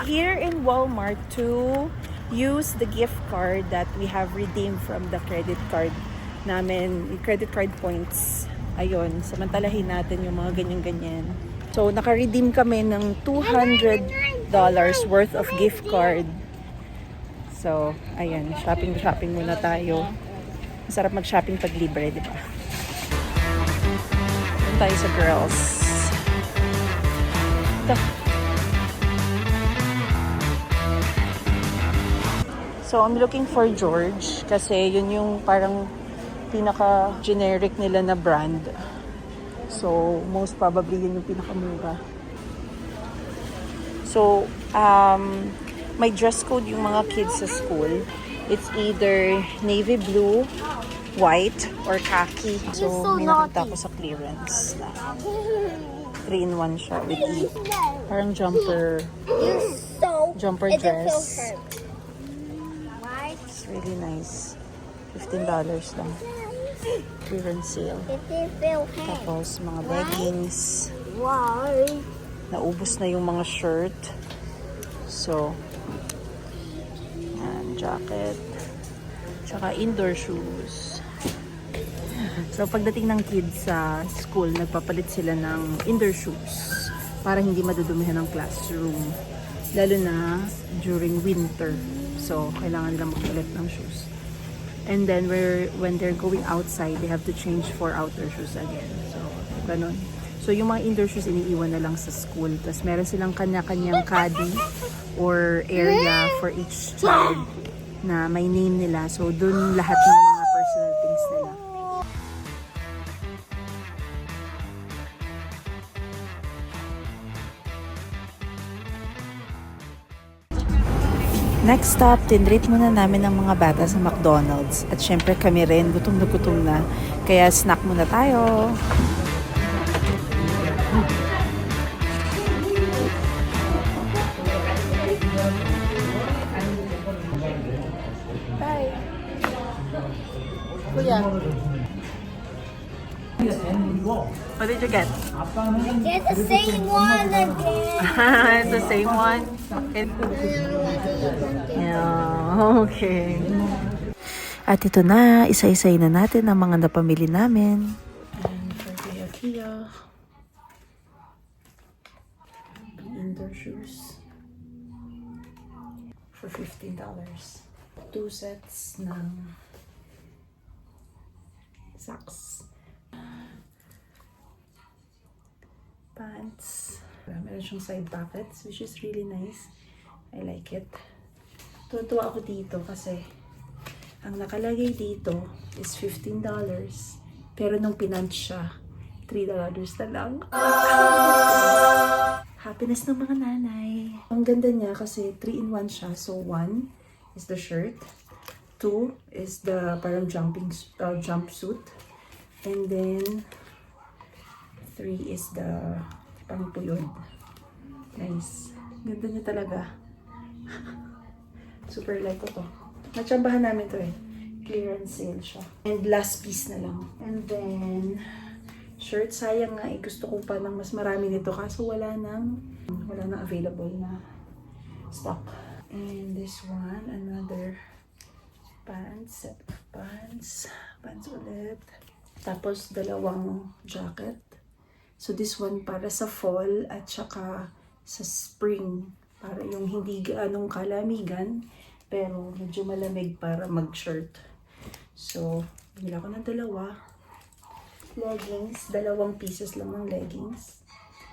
here in Walmart to use the gift card that we have redeemed from the credit card namin, yung credit card points. Ayun, samantalahin natin yung mga ganyan-ganyan. So, naka-redeem kami ng $200 worth of gift card. So, ayan, shopping muna tayo. Masarap mag-shopping pag libre, di ba? Doon tayo sa girls. Ito. So, I'm looking for George kasi yun yung parang pinaka-generic nila na brand. So, most probably yun yung pinakamura. So, may dress code yung mga kids sa school. It's either navy blue, white, or khaki. So, may nakita ko sa clearance na 3-in-1 siya with E. Parang jumper dress. It's really nice. $15 lang. Clearance sale. Tapos, mga leggings. Naubos na yung mga shirt. So, yan, jacket. Tsaka indoor shoes. So, pagdating ng kids sa school, nagpapalit sila ng indoor shoes para hindi madudumihan ng classroom. Lalo na during winter. So, kailangan nilang magpalit ng shoes. And then, when they're going outside, they have to change for outer shoes again. So, ganun. So, yung mga indoor shoes, iniiwan na lang sa school. Tapos, meron silang kanya-kanyang caddy or area for each child na may name nila. So, dun lahat ng mga personal things nila. Next stop, tinreat muna namin ang mga bata sa McDonald's. At syempre kami rin, gutom na. Kaya snack muna tayo. Bye. Kuya. What did you get? I get the same one again. It's the same one? Yeah, okay. At ito na, isa-isay na natin ang mga napamili namin. And for Kia, indoor shoes for $15. 2 sets ng socks. Pants. Meron siyang side pockets, which is really nice. I like it. Tutuwa ako dito kasi ang nakalagay dito is $15. Pero nung pinunch siya, $3 na lang. Happiness ng mga nanay. Ang ganda niya kasi 3-in-1 siya. So 1 is the shirt. 2 is the parang jumpsuit. And then 3 is the pangpuyod. Nice. Ganda niya talaga. Super like ko to. Natsambahan namin to eh. Clearance sale siya. And last piece na lang. And then, shirt. Sayang nga eh. Gusto ko pa ng mas marami nito. Kaso wala nang available na stock. And this one, another pants. Set of pants. Pants ulit. Tapos, dalawang jacket. So, this one para sa fall at saka sa spring. Para yung hindi ganong kalamigan, pero medyo malamig para mag-shirt. So, binila ko ng dalawa. Leggings. 2 pieces lang ng leggings.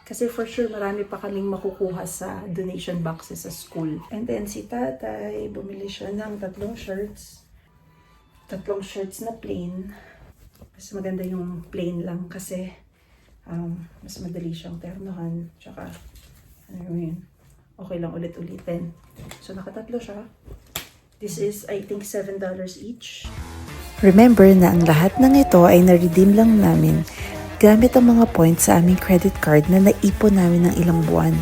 Kasi for sure, marami pa kaming makukuha sa donation boxes sa school. And then, si tatay, bumili siya ng 3 shirts. 3 shirts na plain. Mas maganda yung plain lang kasi mas madali siyang ternohan. Tsaka, okay lang ulit-ulitin. So, nakatatlo siya. This is, I think, $7 each. Remember na ang lahat ng ito ay na-redeem lang namin gamit ang mga points sa aming credit card na naipon namin ng ilang buwan.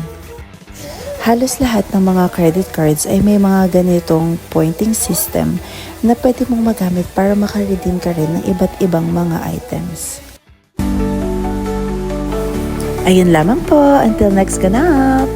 Halos lahat ng mga credit cards ay may mga ganitong pointing system na pwede mong magamit para makaredeem ka rin ng iba't ibang mga items. Ayun lamang po. Until next ganap!